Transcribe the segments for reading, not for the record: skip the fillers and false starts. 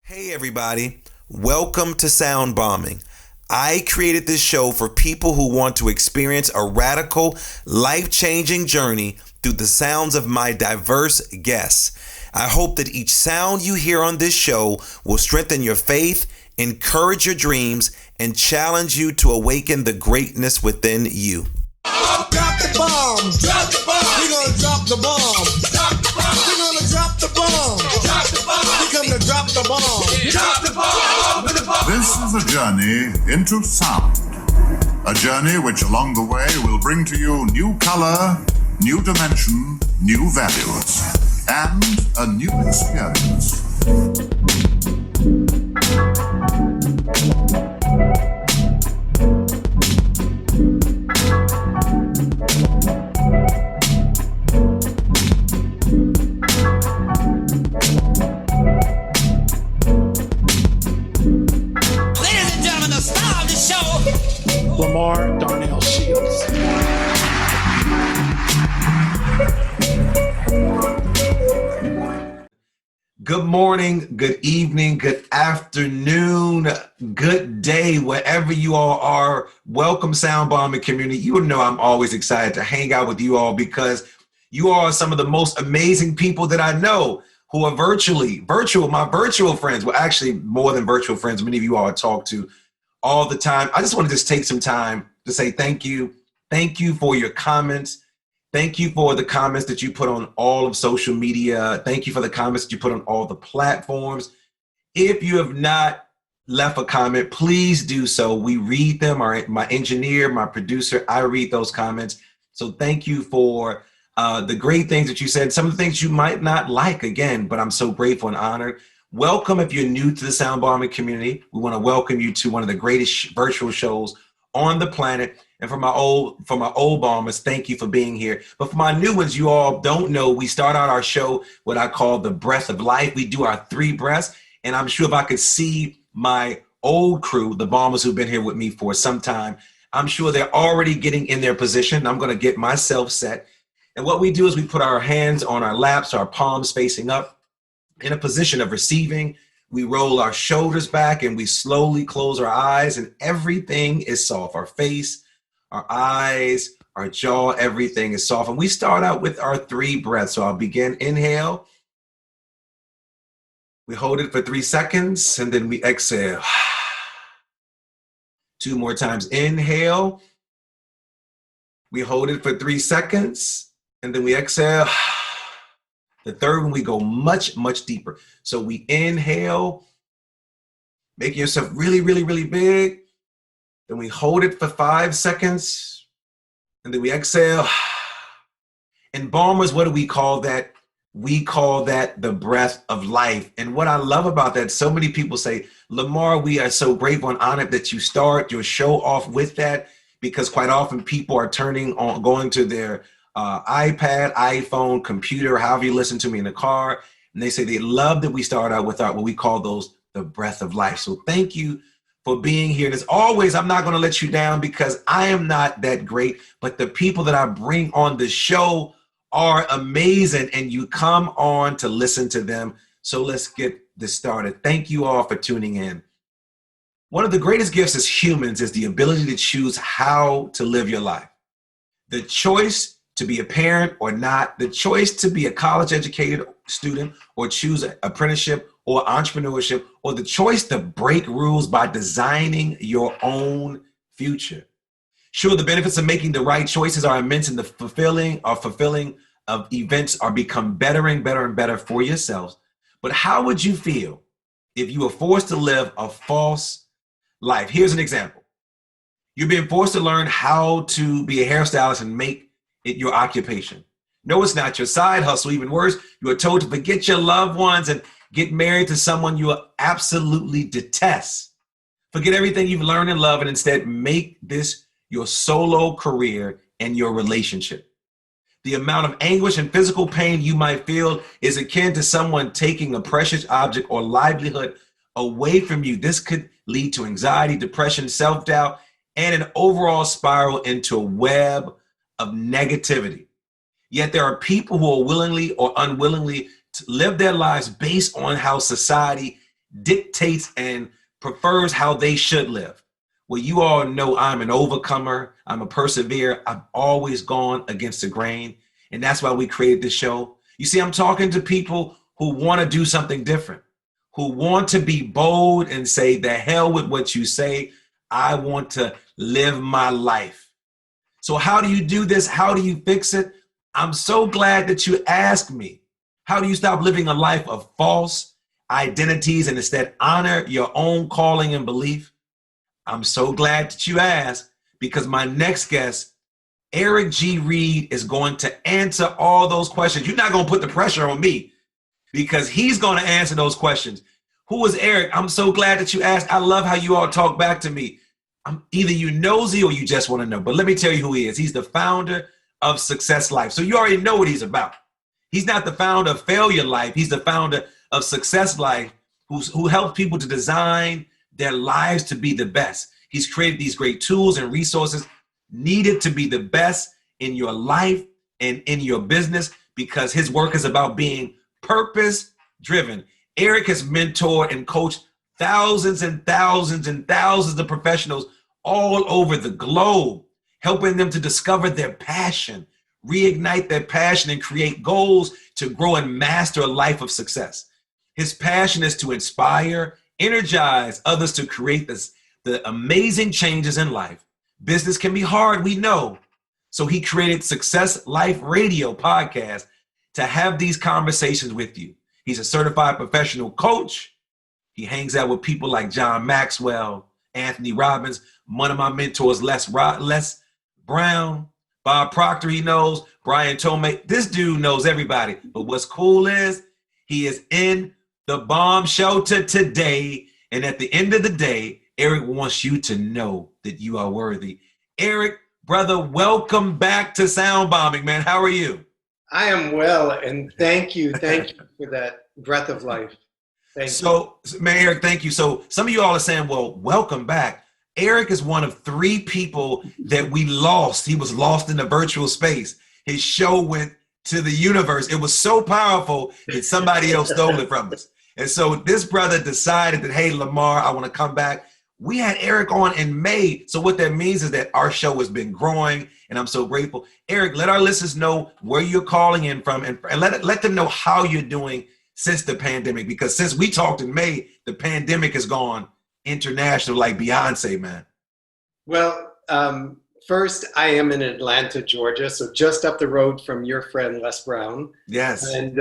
Hey everybody, welcome to Sound Bombing. I created this show for people who want to experience a radical, life-changing journey through the sounds of my diverse guests. I hope that each sound you hear on this show will strengthen your faith, encourage your dreams, and challenge you to awaken the greatness within you. Drop the bomb. Drop the bomb. We're gonna drop the bomb. Drop the bomb. We're gonna drop the bomb. Drop the bomb. We come to drop the bomb. Drop the bomb. This is a journey into sound. A journey which along the way will bring to you new color, new dimension, new values, and a new experience. Lamar Darnell Shields. Good morning, good evening, good afternoon, good day, wherever you all are. Welcome, Sound Bombing community. You know I'm always excited to hang out with you all because you are some of the most amazing people that I know who are virtual, my virtual friends. Well, actually more than virtual friends. Many of you all I talk to all the time. I just want to take some time to say thank you. Thank you for your comments. Thank you for the comments that you put on all of social media. Thank you for the comments that you put on all the platforms. If you have not left a comment, please do so. We read them. My engineer, my producer, I read those comments. So thank you for the great things that you said. Some of the things you might not like, again, but I'm so grateful and honored. Welcome if you're new to the Sound Bombing community. We want to welcome you to one of the greatest virtual shows on the planet. And for my old bombers, thank you for being here. But for my new ones, you all don't know, we start out our show what I call the breath of life. We do our 3 breaths. And I'm sure if I could see my old crew, the bombers who've been here with me for some time, I'm sure they're already getting in their position. I'm going to get myself set. And what we do is we put our hands on our laps, our palms facing up, in a position of receiving. We roll our shoulders back and we slowly close our eyes and everything is soft. Our face, our eyes, our jaw, everything is soft. And we start out with our 3 breaths. So I'll begin, inhale. We hold it for 3 seconds and then we exhale. 2 more times, inhale. We hold it for 3 seconds and then we exhale. The third one, we go much, much deeper. So we inhale, make yourself really, really, really big. Then we hold it for 5 seconds. And then we exhale. And bombers, what do we call that? We call that the breath of life. And what I love about that, so many people say, Lamar, we are so grateful and honored that you start your show off with that, because quite often people are going to their iPad, iPhone, computer, however you listen to me in the car. And they say they love that we start out with what we call the breath of life. So thank you for being here. And as always, I'm not going to let you down because I am not that great, but the people that I bring on the show are amazing and you come on to listen to them. So let's get this started. Thank you all for tuning in. One of the greatest gifts as humans is the ability to choose how to live your life. The choice to be a parent or not, the choice to be a college-educated student or choose an apprenticeship or entrepreneurship, or the choice to break rules by designing your own future. Sure, the benefits of making the right choices are immense, and the fulfilling of events are become better and better and better for yourselves. But how would you feel if you were forced to live a false life? Here's an example. You're being forced to learn how to be a hairstylist and make it your occupation. No, it's not your side hustle. Even worse, you are told to forget your loved ones and get married to someone you absolutely detest. Forget everything you've learned and love and instead make this your solo career and your relationship. The amount of anguish and physical pain you might feel is akin to someone taking a precious object or livelihood away from you. This could lead to anxiety, depression, self-doubt, and an overall spiral into a web of negativity. Yet there are people who are willingly or unwillingly to live their lives based on how society dictates and prefers how they should live. Well, you all know I'm an overcomer. I'm a perseverer. I've always gone against the grain. And that's why we created this show. You see, I'm talking to people who want to do something different, who want to be bold and say, the hell with what you say. I want to live my life. So how do you do this? How do you fix it? I'm so glad that you asked me. How do you stop living a life of false identities and instead honor your own calling and belief? I'm so glad that you asked, because my next guest, Eric G Reid, is going to answer all those questions. You're not going to put the pressure on me because he's going to answer those questions. Who is Eric? I'm so glad that you asked. I love how you all talk back to me. Either you nosy or you just want to know. But let me tell you who he is. He's the founder of Success Life. So you already know what he's about. He's not the founder of Failure Life. He's the founder of Success Life, who helps people to design their lives to be the best. He's created these great tools and resources needed to be the best in your life and in your business, because his work is about being purpose-driven. Eric has mentored and coached thousands and thousands and thousands of professionals all over the globe, helping them to discover their passion, reignite their passion, and create goals to grow and master a life of success. His passion is to inspire, energize others to create the amazing changes in life. Business can be hard, we know. So he created Success Life Radio podcast to have these conversations with you. He's a certified professional coach. He hangs out with people like John Maxwell, Anthony Robbins, one of my mentors, Les Brown, Bob Proctor, he knows, Brian Tomei. This dude knows everybody. But what's cool is he is in the bomb shelter today. And at the end of the day, Eric wants you to know that you are worthy. Eric, brother, welcome back to Sound Bombing, man. How are you? I am well, and thank you for that breath of life. Thank you. Man, Eric, thank you. So some of you all are saying, well, welcome back. Eric is one of 3 people that we lost. He was lost in the virtual space. His show went to the universe. It was so powerful that somebody else stole it from us. And so this brother decided that, hey, Lamar, I want to come back. We had Eric on in May. So what that means is that our show has been growing, and I'm so grateful. Eric, let our listeners know where you're calling in from, and let them know how you're doing since the pandemic, because since we talked in May, the pandemic has gone international like Beyonce, man. Well, first, I am in Atlanta, Georgia, so just up the road from your friend, Les Brown. Yes. And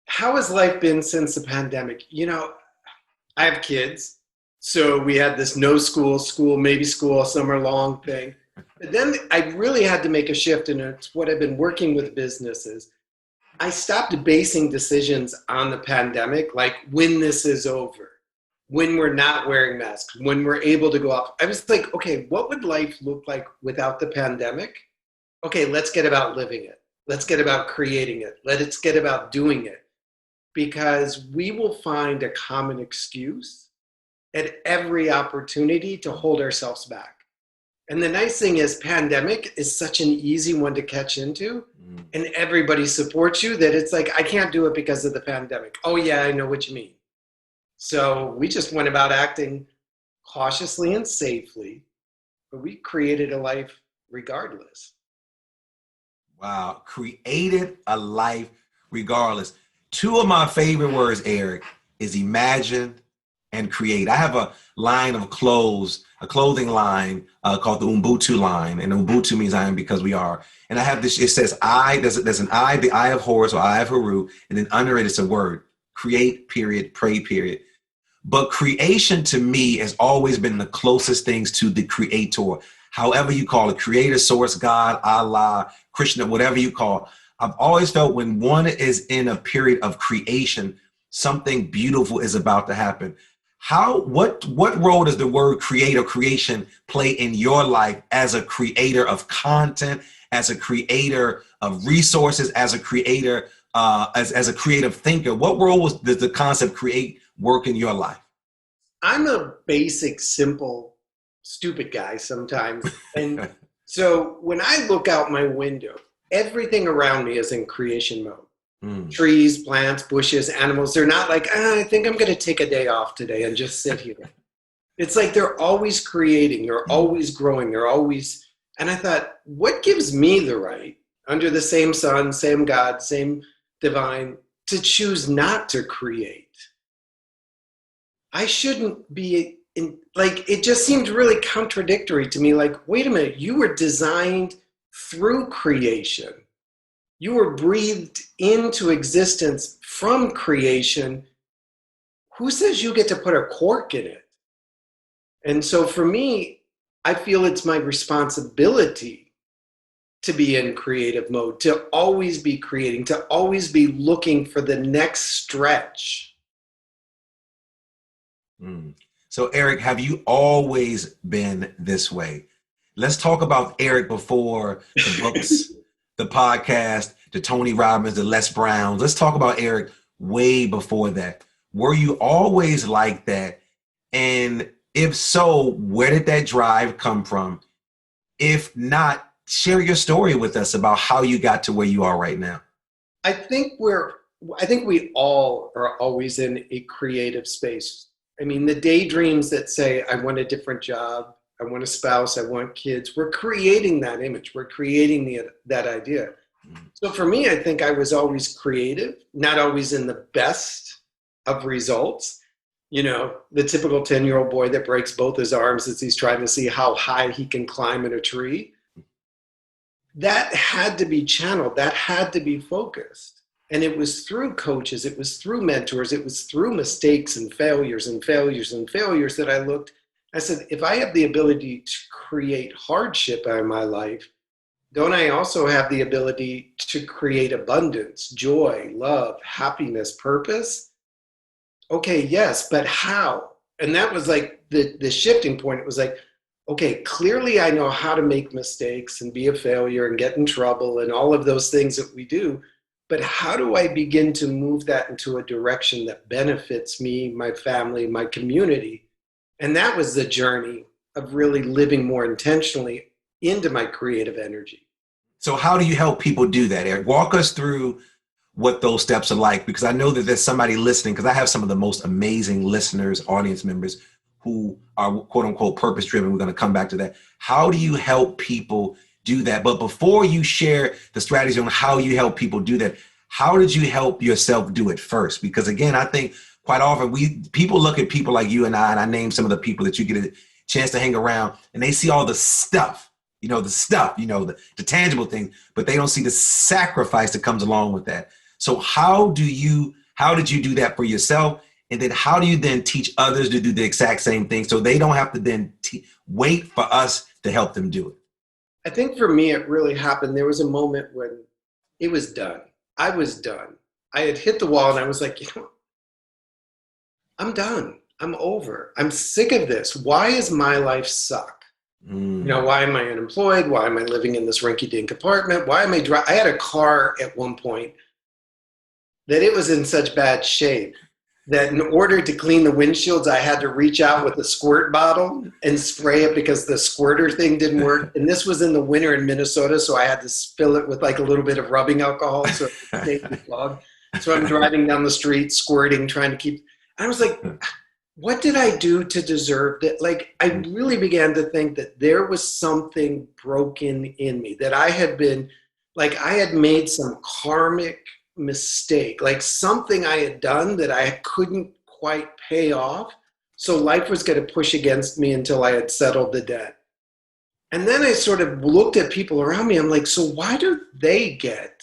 how has life been since the pandemic? You know, I have kids. So we had this no school, maybe school, summer long thing. But then I really had to make a shift, and it's what I've been working with businesses. I stopped basing decisions on the pandemic, like when this is over, when we're not wearing masks, when we're able to go out. I was like, okay, what would life look like without the pandemic? Okay, let's get about living it. Let's get about creating it. Let's get about doing it. Because we will find a common excuse at every opportunity to hold ourselves back. And the nice thing is, pandemic is such an easy one to catch into, and everybody supports you that it's like, I can't do it because of the pandemic. Oh yeah, I know what you mean. So we just went about acting cautiously and safely, but we created a life regardless. Wow, created a life regardless. 2 of my favorite words, Eric, is imagine and create. I have a line of clothes, a clothing line called the Ubuntu line. And Ubuntu means I am because we are. And I have this, it says I, there's an I, the I of Horus or I of Haru, and then under it, it's a word, create, period, pray, period. But creation to me has always been the closest things to the creator. However you call it, creator, source, God, Allah, Krishna, whatever you call. I've always felt when one is in a period of creation, something beautiful is about to happen. What role does the word create or creation play in your life as a creator of content, as a creator of resources, as a creator, as a creative thinker? What role does the concept create work in your life? I'm a basic, simple, stupid guy sometimes. And so when I look out my window, everything around me is in creation mode. Mm. Trees, plants, bushes, animals. They're not like, I think I'm going to take a day off today and just sit here. It's like they're always creating, they're always growing, they're always. And I thought, what gives me the right, under the same sun, same God, same divine, to choose not to create? I shouldn't be in, like, it just seemed really contradictory to me. Like, wait a minute, you were designed through creation. You were breathed into existence from creation. Who says you get to put a cork in it? And so for me, I feel it's my responsibility to be in creative mode, to always be creating, to always be looking for the next stretch. Mm. So, Eric, have you always been this way? Let's talk about Eric before the books, the podcast, the Tony Robbins, the Les Browns. Let's talk about Eric way before that. Were you always like that? And if so, where did that drive come from? If not, share your story with us about how you got to where you are right now. I think we all are always in a creative space. I mean, the daydreams that say, I want a different job, I want a spouse, I want kids, we're creating that image, we're creating that idea. So for me, I think I was always creative, not always in the best of results. You know, the typical 10-year-old boy that breaks both his arms as he's trying to see how high he can climb in a tree. That had to be channeled, that had to be focused. And it was through coaches, it was through mentors, it was through mistakes and failures and failures and failures that I looked. I said, if I have the ability to create hardship in my life, don't I also have the ability to create abundance, joy, love, happiness, purpose? Okay, yes, but how? And that was like the shifting point. It was like, okay, clearly I know how to make mistakes and be a failure and get in trouble and all of those things that we do. But how do I begin to move that into a direction that benefits me, my family, my community? And that was the journey of really living more intentionally into my creative energy. So how do you help people do that, Eric? Walk us through what those steps are like, because I know that there's somebody listening, because I have some of the most amazing listeners, audience members who are quote unquote purpose driven. We're going to come back to that. How do you help people do that? But before you share the strategy on how you help people do that, how did you help yourself do it first? Because again, I think quite often people look at people like you and I name some of the people that you get a chance to hang around, and they see all the stuff, the tangible thing, but they don't see the sacrifice that comes along with that. So how did you do that for yourself? And then how do you then teach others to do the exact same thing so they don't have to then wait for us to help them do it? I think for me, it really happened. There was a moment when it was done. I was done. I had hit the wall and I was like, I'm done. I'm over. I'm sick of this. Why is my life suck? Why am I unemployed? Why am I living in this rinky-dink apartment? Why am I I had a car at one point that it was in such bad shape that in order to clean the windshields, I had to reach out with a squirt bottle and spray it because the squirter thing didn't work. And this was in the winter in Minnesota, so I had to spill it with like a little bit of rubbing alcohol so it would stay clogged. So I'm driving down the street, squirting, trying to keep. I was like, what did I do to deserve that? Like, I really began to think that there was something broken in me, that I had been, like, I had made some karmic mistake, like something I had done that I couldn't quite pay off. So life was going to push against me until I had settled the debt. And then I sort of looked at people around me. I'm like, so why do they get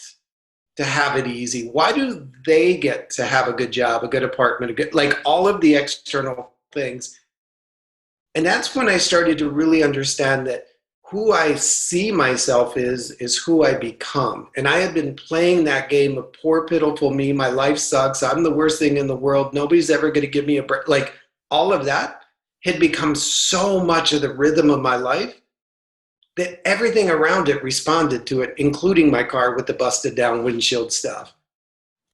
to have it easy? Why do they get to have a good job, a good apartment, like all of the external things? And that's when I started to really understand that who I see myself is who I become. And I had been playing that game of poor, pitiful me. My life sucks. I'm the worst thing in the world. Nobody's ever going to give me a break. Like all of that had become so much of the rhythm of my life that everything around it responded to it, including my car with the busted down windshield stuff.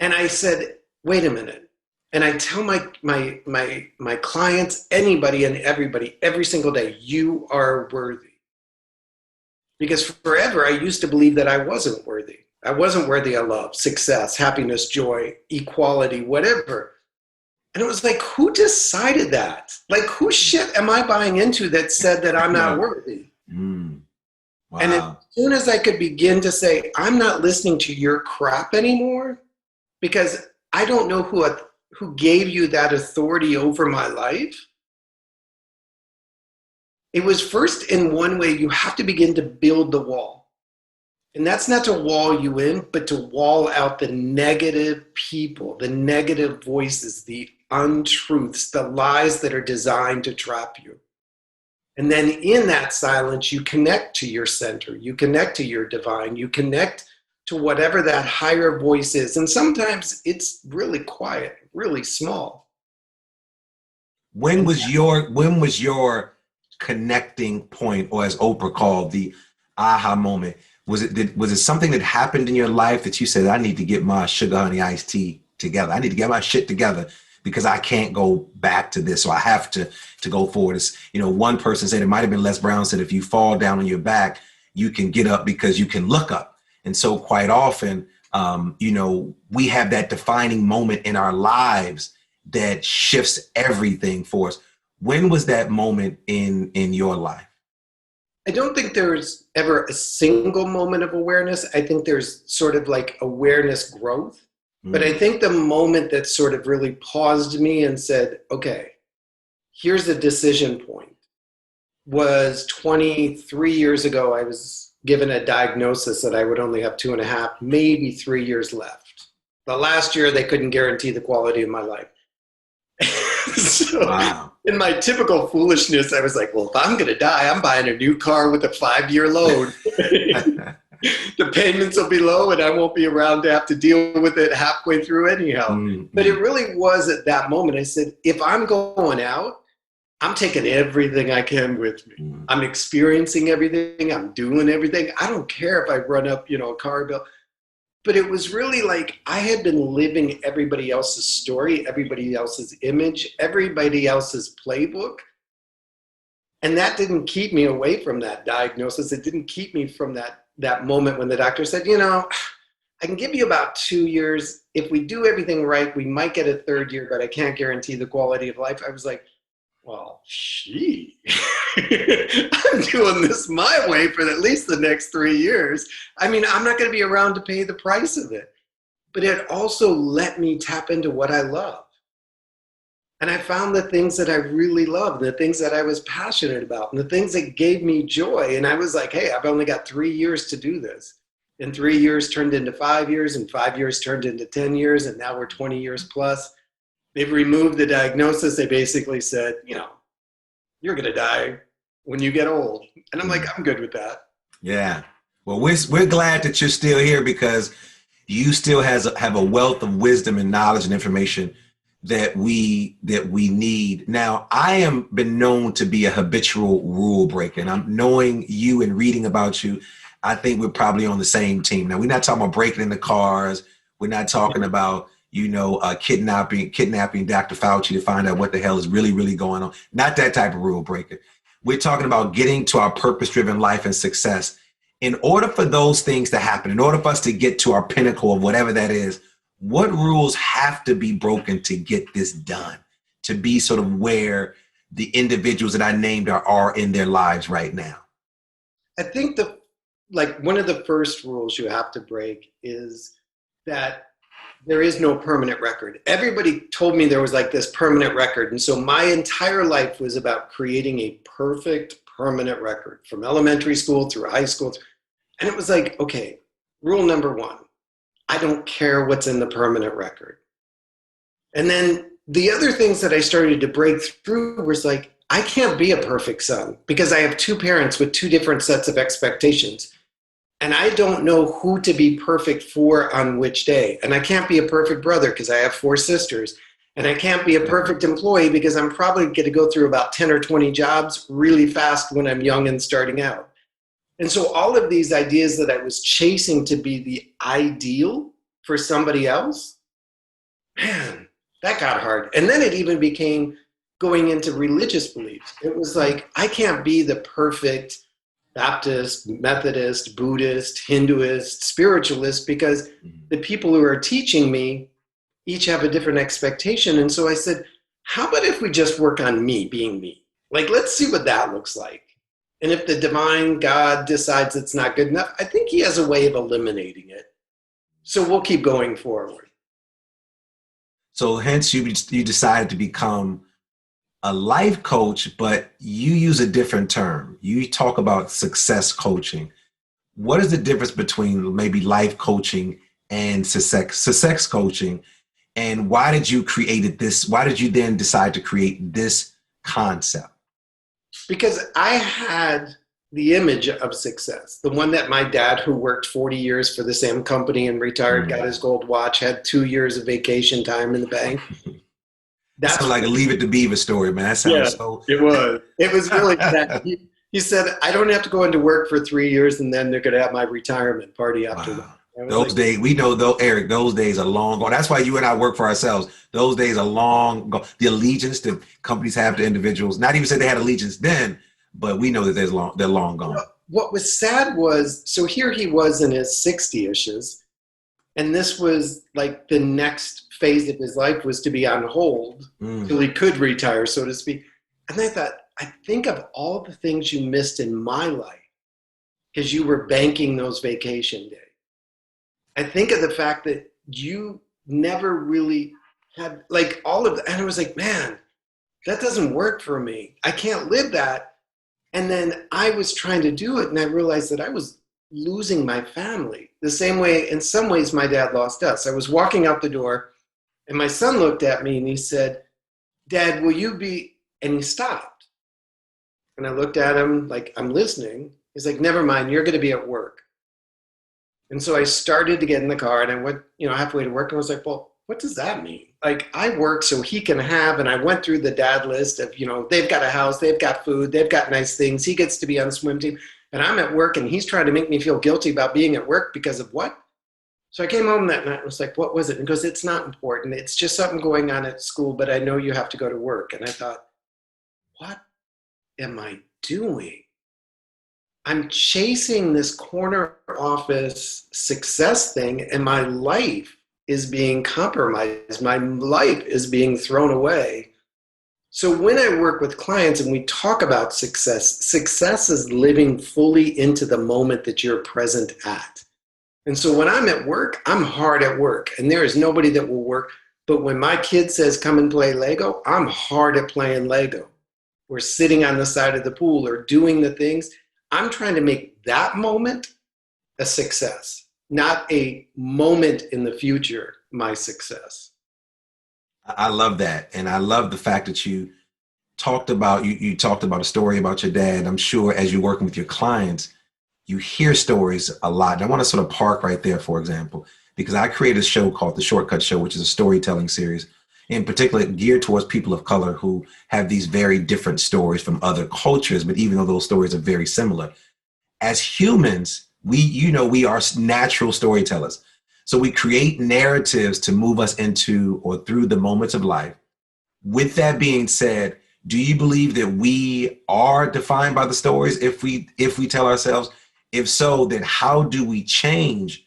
And I said, wait a minute. And I tell my clients, anybody and everybody, every single day, you are worthy. Because forever I used to believe that I wasn't worthy. I wasn't worthy of love, success, happiness, joy, equality, whatever. And it was like, who decided that? Like, whose shit am I buying into that said that I'm not worthy? Wow. And as soon as I could begin to say, I'm not listening to your crap anymore, because I don't know who gave you that authority over my life. It was first in one way, you have to begin to build the wall. And that's not to wall you in, but to wall out the negative people, the negative voices, the untruths, the lies that are designed to trap you. And then in that silence, you connect to your center, you connect to your divine, you connect to whatever that higher voice is. And sometimes it's really quiet, really small. When was your connecting point, or as Oprah called, the aha moment? Was it something that happened in your life that you said, I need to get my sugar honey iced tea together. I need to get my shit together because I can't go back to this. So I have to go forward. It's, one person said, it might've been Les Brown said, if you fall down on your back, you can get up because you can look up. And so quite often, we have that defining moment in our lives that shifts everything for us. When was that moment in your life? I don't think there's ever a single moment of awareness. I think there's sort of like awareness growth. But I think the moment that sort of really paused me and said, okay, here's a decision point, was 23 years ago. I was given a diagnosis that I would only have 2.5, maybe 3 years left. The last year, they couldn't guarantee the quality of my life. So wow. In my typical foolishness, I was like, well, if I'm going to die, I'm buying a new car with a 5-year loan. The payments will be low and I won't be around to have to deal with it halfway through anyhow. But it really was at that moment. I said, if I'm going out, I'm taking everything I can with me. I'm experiencing everything. I'm doing everything. I don't care if I run up, a car bill. But it was really like I had been living everybody else's story, everybody else's image, everybody else's playbook. And that didn't keep me away from that diagnosis. It didn't keep me from that moment when the doctor said, I can give you about 2 years. If we do everything right, we might get a 3rd year, but I can't guarantee the quality of life. I was like, well, I'm doing this my way for at least the next 3 years. I mean, I'm not going to be around to pay the price of it. But it also let me tap into what I love. And I found the things that I really loved, the things that I was passionate about, and the things that gave me joy. And I was like, hey, I've only got 3 years to do this. And 3 years turned into 5 years, and 5 years turned into 10 years, and now we're 20 years plus. They've removed the diagnosis. They basically said, you're going to die when you get old. And I'm like, I'm good with that. Yeah. Well, we're glad that you're still here because you still have a wealth of wisdom and knowledge and information that we need. Now, I am been known to be a habitual rule breaker, and I'm knowing you and reading about you, I think we're probably on the same team. Now, we're not talking about breaking into cars. We're not talking about, kidnapping Dr. Fauci to find out what the hell is really, really going on. Not that type of rule breaker. We're talking about getting to our purpose-driven life and success. In order for those things to happen, in order for us to get to our pinnacle of whatever that is, what rules have to be broken to get this done, to be sort of where the individuals that I named are in their lives right now? I think one of the first rules you have to break is that there is no permanent record. Everybody told me there was like this permanent record. And so my entire life was about creating a perfect permanent record from elementary school through high school. And it was like, okay, rule number 1, I don't care what's in the permanent record. And then the other things that I started to break through was like, I can't be a perfect son because I have 2 parents with 2 different sets of expectations. And I don't know who to be perfect for on which day. And I can't be a perfect brother because I have 4 sisters. And I can't be a perfect employee because I'm probably going to go through about 10 or 20 jobs really fast when I'm young and starting out. And so all of these ideas that I was chasing to be the ideal for somebody else, man, that got hard. And then it even became going into religious beliefs. It was like, I can't be the perfect Baptist, Methodist, Buddhist, Hinduist, spiritualist, because the people who are teaching me each have a different expectation. And so I said, how about if we just work on me being me? Like, let's see what that looks like. And if the divine God decides it's not good enough, I think he has a way of eliminating it. So we'll keep going forward. So hence you decided to become a life coach, but you use a different term. You talk about success coaching. What is the difference between maybe life coaching and success coaching? And why did you create this? Why did you then decide to create this concept? Because I had the image of success, the one that my dad, who worked 40 years for the same company and retired, got his gold watch, had 2 years of vacation time in the bank. That sounds like a Leave It to Beaver story, man. That sounds so. It was. It was really that. He said, I don't have to go into work for 3 years and then they're going to have my retirement party after that. Those days, we know though, Eric, those days are long gone. That's why you and I work for ourselves. Those days are long gone. The allegiance that companies have to individuals, not even say they had allegiance then, but we know that they're long gone. What was sad was, so here he was in his 60-ishes, and this was like the next phase of his life was to be on hold till he could retire, so to speak. And I thought, I think of all the things you missed in my life because you were banking those vacation days. I think of the fact that you never really had like all of that. And I was like, man, that doesn't work for me. I can't live that. And then I was trying to do it. And I realized that I was losing my family the same way, in some ways, my dad lost us. I was walking out the door and my son looked at me and he said, Dad, will you be, and he stopped. And I looked at him like, I'm listening. He's like, never mind, you're going to be at work. And so I started to get in the car and I went, halfway to work and I was like, well, what does that mean? Like I work so he can have, and I went through the dad list of, they've got a house, they've got food, they've got nice things. He gets to be on the swim team and I'm at work and he's trying to make me feel guilty about being at work because of what? So I came home that night and was like, what was it? And he goes, it's not important. It's just something going on at school, but I know you have to go to work. And I thought, what am I doing? I'm chasing this corner office success thing and my life is being compromised. My life is being thrown away. So when I work with clients and we talk about success, success is living fully into the moment that you're present at. And so when I'm at work, I'm hard at work and there is nobody that will work. But when my kid says, come and play Lego, I'm hard at playing Lego. We're sitting on the side of the pool or doing the things. I'm trying to make that moment a success, not a moment in the future, my success. I love that. And I love the fact that you talked about, you talked about a story about your dad. I'm sure as you're working with your clients, you hear stories a lot. And I want to sort of park right there, for example, because I created a show called The Shortcut Show, which is a storytelling series, in particular geared towards people of color who have these very different stories from other cultures. But even though those stories are very similar, as humans, we are natural storytellers. So we create narratives to move us into or through the moments of life. With that being said, do you believe that we are defined by the stories if we tell ourselves? If so, then how do we change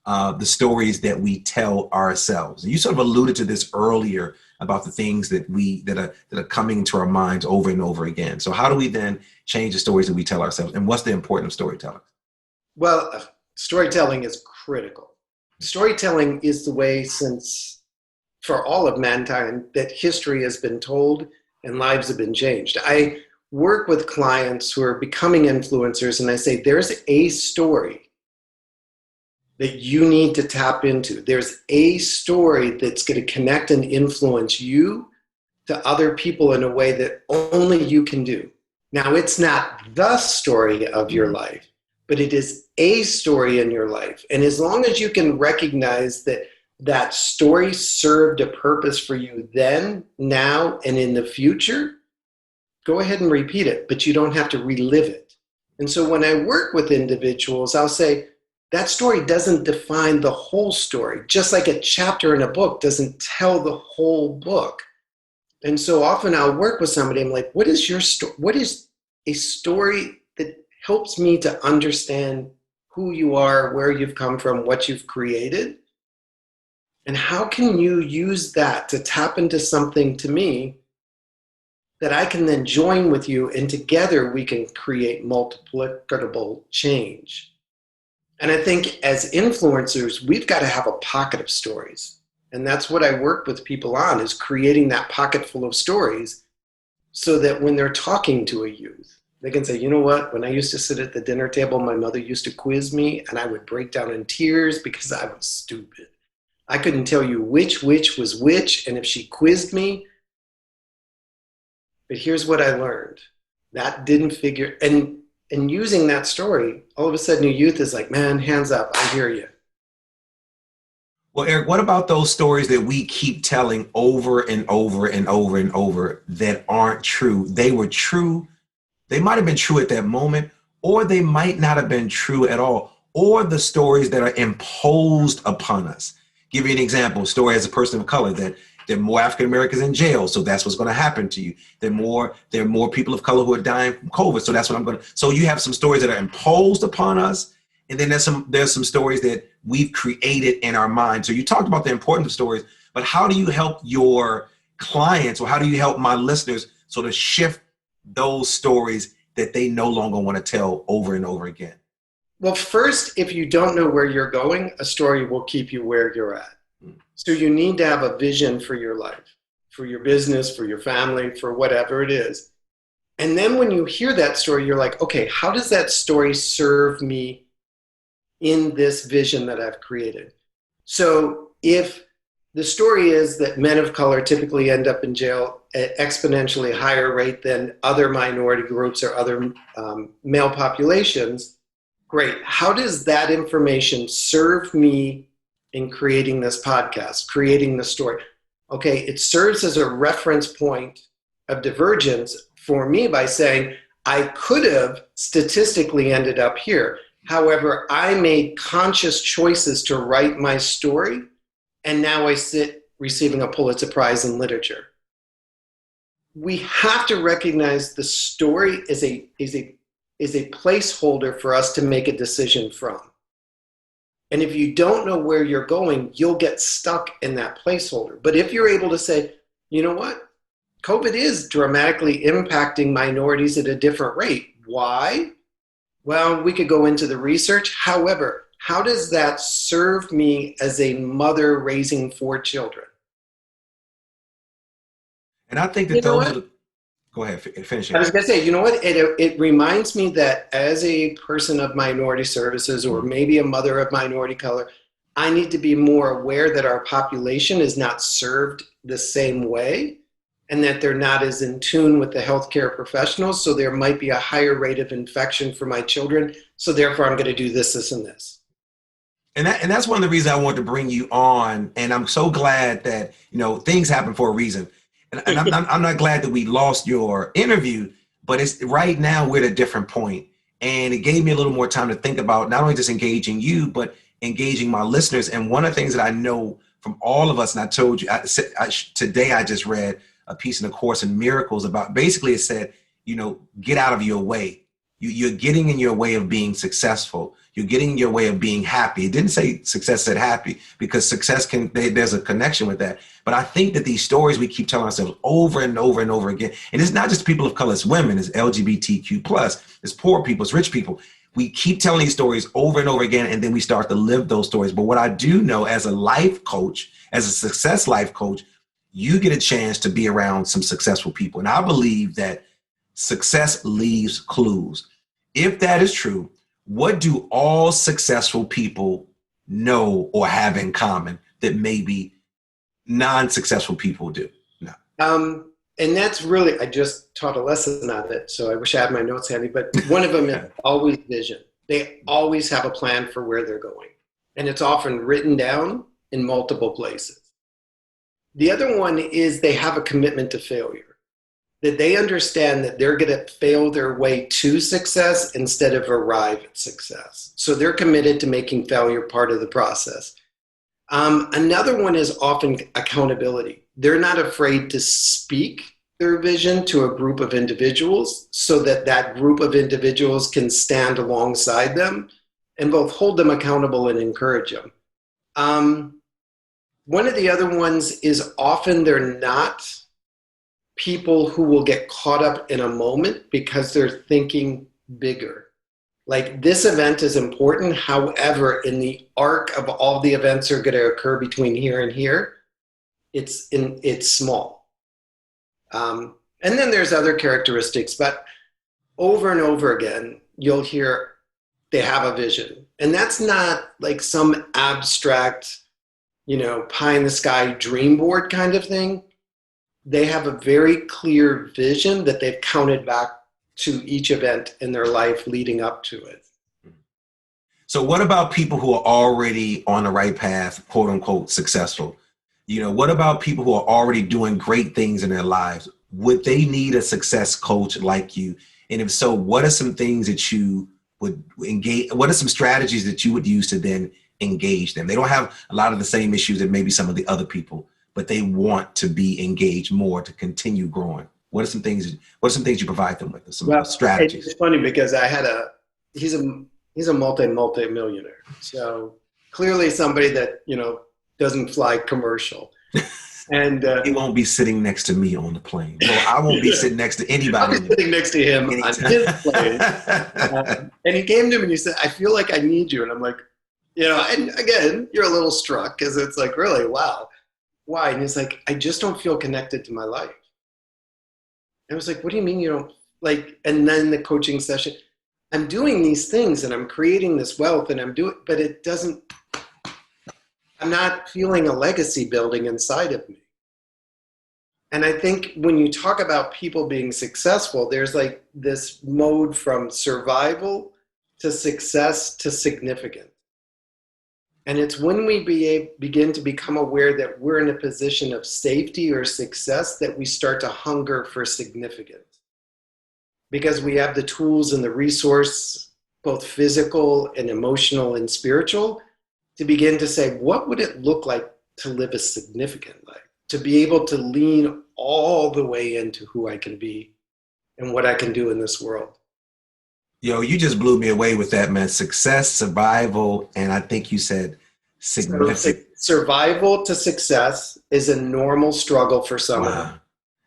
the stories that we tell ourselves? And you sort of alluded to this earlier about the things that are coming into our minds over and over again. So how do we then change the stories that we tell ourselves? And what's the importance of storytelling? Well, storytelling is critical. Storytelling is the way, since for all of mankind, that history has been told and lives have been changed. I work with clients who are becoming influencers and I say, there's a story that you need to tap into. There's a story that's going to connect and influence you to other people in a way that only you can do. Now, it's not the story of your life, but it is a story in your life. And as long as you can recognize that that story served a purpose for you then, now, and in the future, go ahead and repeat it, but you don't have to relive it. And so when I work with individuals, I'll say, that story doesn't define the whole story, just like a chapter in a book doesn't tell the whole book. And so often I'll work with somebody, I'm like, what is your story? What is a story that helps me to understand who you are, where you've come from, what you've created. And how can you use that to tap into something to me that I can then join with you, and together we can create multiplicable change. And I think as influencers, we've got to have a pocket of stories. And that's what I work with people on, is creating that pocket full of stories so that when they're talking to a youth, they can say, you know what, when I used to sit at the dinner table, my mother used to quiz me and I would break down in tears because I was stupid. I couldn't tell you which was which, and if she quizzed me, but here's what I learned. That didn't figure, and using that story, all of a sudden your youth is like, man, hands up, I hear you. Well, Eric, what about those stories that we keep telling over and over and over and over that aren't true? They were true. They might have been true at that moment, or they might not have been true at all, or the stories that are imposed upon us. Give you an example, story as a person of color, that there are more African Americans in jail, so that's what's going to happen to you. There are more people of color who are dying from COVID, so that's what I'm going to. So you have some stories that are imposed upon us, and then there's some stories that we've created in our mind. So you talked about the importance of stories, but how do you help your clients, or how do you help my listeners sort of shift those stories that they no longer want to tell over and over again? Well, first, if you don't know where you're going, a story will keep you where you're at. So you need to have a vision for your life, for your business, for your family, for whatever it is. And then when you hear that story, you're like, okay, how does that story serve me in this vision that I've created? So if the story is that men of color typically end up in jail at exponentially higher rate than other minority groups or other male populations, great. How does that information serve me in creating this podcast, creating the story? Okay, it serves as a reference point of divergence for me by saying, I could have statistically ended up here. However, I made conscious choices to write my story, and now I sit receiving a Pulitzer Prize in literature. We have to recognize the story is a placeholder for us to make a decision from. And if you don't know where you're going, you'll get stuck in that placeholder. But if you're able to say, you know what, COVID is dramatically impacting minorities at a different rate. Why? Well, we could go into the research. However, how does that serve me as a mother raising 4 children? And I think that go ahead, finish it. I was going to say, you know what? It reminds me that as a person of minority services, or maybe a mother of minority color, I need to be more aware that our population is not served the same way, and that they're not as in tune with the healthcare professionals. So there might be a higher rate of infection for my children. So therefore, I'm going to do this, this, and this. And that's one of the reasons I wanted to bring you on. And I'm so glad that, things happen for a reason. And I'm not glad that we lost your interview, but it's right now we're at a different point. And it gave me a little more time to think about not only just engaging you, but engaging my listeners. And one of the things that I know from all of us, and I told you, today I just read a piece in the Course in Miracles about, basically it said, get out of your way. You're getting in your way of being successful. You're getting in your way of being happy. It didn't say success said happy, because success there's a connection with that. But I think that these stories we keep telling ourselves over and over and over again, and it's not just people of color, it's women, it's LGBTQ+, it's poor people, it's rich people. We keep telling these stories over and over again, and then we start to live those stories. But what I do know as a life coach, as a success life coach, you get a chance to be around some successful people. And I believe that success leaves clues. If that is true, what do all successful people know or have in common that maybe non-successful people do? No. And that's really, I just taught a lesson on it, so I wish I had my notes handy, but one of them is always vision. They always have a plan for where they're going. And it's often written down in multiple places. The other one is they have a commitment to failure. That they understand that they're going to fail their way to success instead of arrive at success. So they're committed to making failure part of the process. Another one is often accountability. They're not afraid to speak their vision to a group of individuals so that that group of individuals can stand alongside them and both hold them accountable and encourage them. One of the other ones is often they're not people who will get caught up in a moment because they're thinking bigger. Like, this event is important. However, in the arc of all the events that are going to occur between here and here, it's small. And then there's other characteristics, but over and over again, you'll hear they have a vision. And that's not like some abstract, pie in the sky dream board kind of thing. They have a very clear vision that they've counted back to each event in their life leading up to it. So what about people who are already on the right path, quote unquote, successful? What about people who are already doing great things in their lives? Would they need a success coach like you? And if so, what are some things that you would engage? What are some strategies that you would use to then engage them? They don't have a lot of the same issues that maybe some of the other people, but they want to be engaged more to continue growing. What are some things you provide them with? Some strategies. It's funny because he's a multi-millionaire. So clearly somebody that, doesn't fly commercial. And he won't be sitting next to me on the plane. Well, I won't be sitting next to anybody. I'll be sitting next to him on his plane. And he came to me and he said, I feel like I need you. And I'm like, and again, you're a little struck because it's like, really, wow. Why? And he's like, I just don't feel connected to my life. I was like, what do you mean you don't like? And then the coaching session, I'm doing these things and I'm creating this wealth and but it doesn't, I'm not feeling a legacy building inside of me. And I think when you talk about people being successful, there's like this mode from survival to success to significance. And it's when we begin to become aware that we're in a position of safety or success that we start to hunger for significance. Because we have the tools and the resource, both physical and emotional and spiritual, to begin to say, what would it look like to live a significant life? To be able to lean all the way into who I can be and what I can do in this world. You just blew me away with that, man. Success, survival, and I think you said significant. So survival to success is a normal struggle for someone. Wow.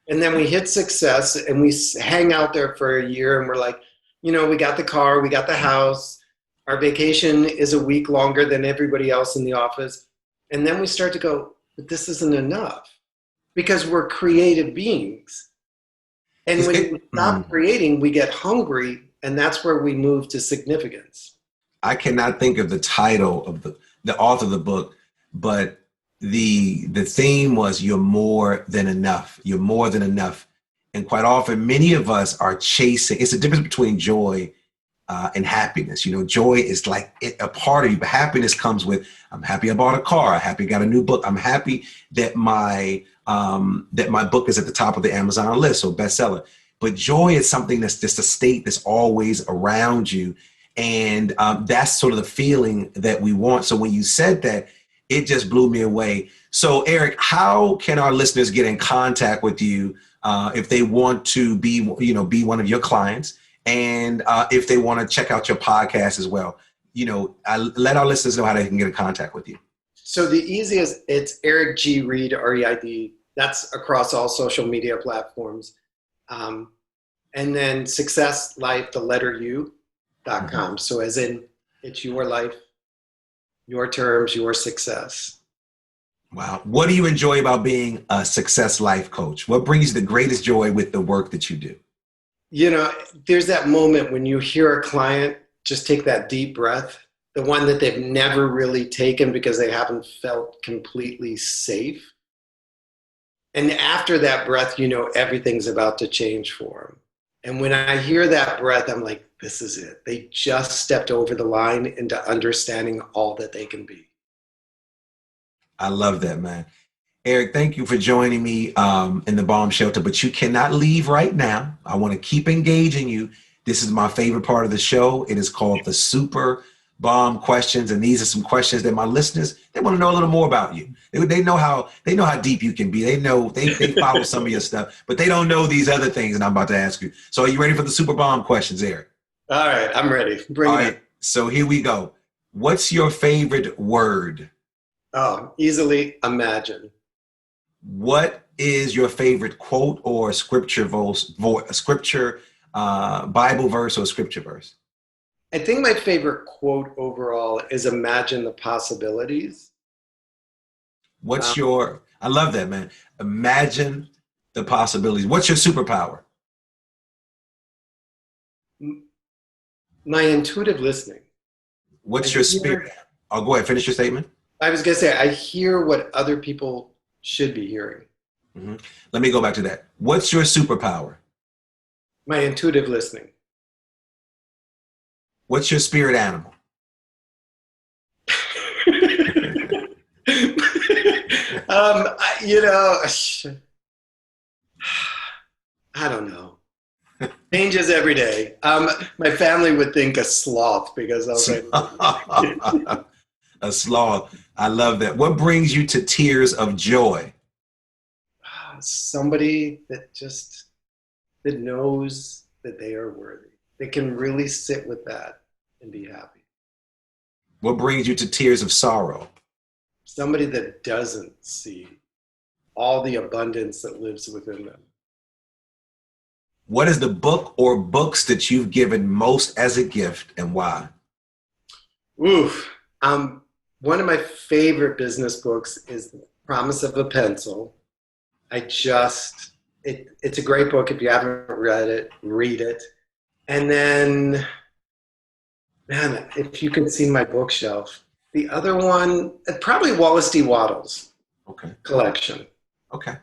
And then we hit success and we hang out there for a year and we're like, we got the car, we got the house, our vacation is a week longer than everybody else in the office. And then we start to go, but this isn't enough because we're creative beings. And when we stop creating, we get hungry. And that's where we move to significance. I cannot think of the title of the author of the book, but the theme was you're more than enough. You're more than enough. And quite often, many of us are chasing. It's a difference between joy and happiness. Joy is like a part of you, but happiness comes with, I'm happy I bought a car. I'm happy I got a new book. I'm happy that my book is at the top of the Amazon list, so bestseller. But joy is something that's just a state that's always around you. And that's sort of the feeling that we want. So when you said that, it just blew me away. So Eric, how can our listeners get in contact with you if they want to be one of your clients? And if they want to check out your podcast as well? Let our listeners know how they can get in contact with you. So the easiest, it's Eric G Reid, R-E-I-D. That's across all social media platforms. And then Success Life, the letter U.com. Mm-hmm. So as in, it's your life, your terms, your success. Wow. What do you enjoy about being a success life coach? What brings you the greatest joy with the work that you do? There's that moment when you hear a client just take that deep breath, the one that they've never really taken because they haven't felt completely safe. And after that breath, everything's about to change for them. And when I hear that breath, I'm like, this is it. They just stepped over the line into understanding all that they can be. I love that, man. Eric, thank you for joining me in the bomb shelter, but you cannot leave right now. I want to keep engaging you. This is my favorite part of the show. It is called the Super bomb questions, and these are some questions that my listeners, they want to know a little more about you. They know how deep you can be. They know they follow some of your stuff, but they don't know these other things that I'm about to ask you. So are you ready for the super bomb questions, Eric? All right, I'm ready. Bring it in. So here we go. What's your favorite word? Oh, easily imagine. What is your favorite quote or scripture Bible verse or scripture verse? I think my favorite quote overall is imagine the possibilities. I love that, man. Imagine the possibilities. What's your superpower? My intuitive listening. What's your spirit? I'll go ahead. Finish your statement. I was going to say, I hear what other people should be hearing. Mm-hmm. Let me go back to that. What's your superpower? My intuitive listening. What's your spirit animal? I don't know. Changes every day. My family would think a sloth because I was like, a sloth. I love that. What brings you to tears of joy? Somebody that knows that they are worthy. They can really sit with that and be happy. What brings you to tears of sorrow? Somebody that doesn't see all the abundance that lives within them. What is the book or books that you've given most as a gift and why? Oof. One of my favorite business books is The Promise of a Pencil. It's a great book. If you haven't read it, read it. And then, man, if you can see my bookshelf, the other one, probably Wallace D. Wattles collection. Okay.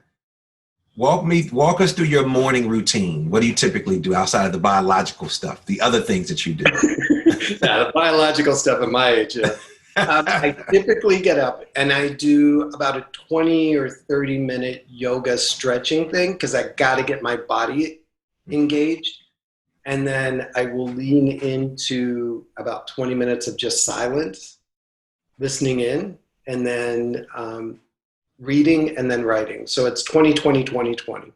Walk us through your morning routine. What do you typically do outside of the biological stuff, the other things that you do? The biological stuff at my age, yeah. I typically get up and I do about a 20 or 30 minute yoga stretching thing because I got to get my body engaged. And then I will lean into about 20 minutes of just silence, listening in, and then reading and then writing. So it's 20-20-20-20.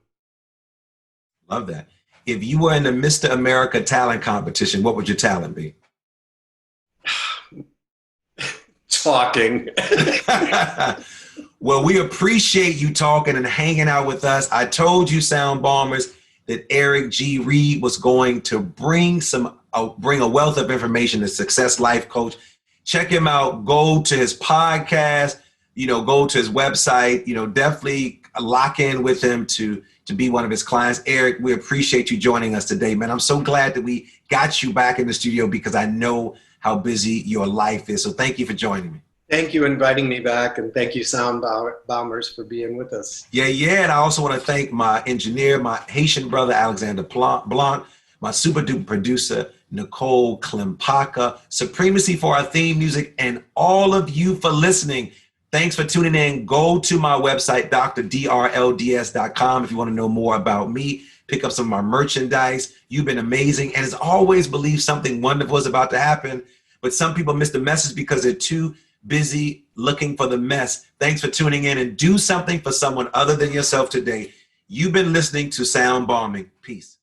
Love that. If you were in the Mr. America talent competition, what would your talent be? Talking. Well, we appreciate you talking and hanging out with us. I told you, Sound Bombers, that Eric G Reid was going to bring a wealth of information to Success Life Coach. Check him out. Go to his podcast. Go to his website. Definitely lock in with him to be one of his clients. Eric, we appreciate you joining us today, man. I'm so glad that we got you back in the studio because I know how busy your life is. So thank you for joining me. Thank you for inviting me back, and thank you, Sound Bombers, for being with us. Yeah. And I also want to thank my engineer, my Haitian brother, Alexander Blanc, my super duper producer, Nicole Klimpaka, Supremacy for our theme music, and all of you for listening. Thanks for tuning in. Go to my website, drdrlds.com, if you want to know more about me. Pick up some of my merchandise. You've been amazing. And as always, believe something wonderful is about to happen. But some people miss the message because they're too busy looking for the mess. Thanks for tuning in, and do something for someone other than yourself today. You've been listening to Sound Bombing. Peace.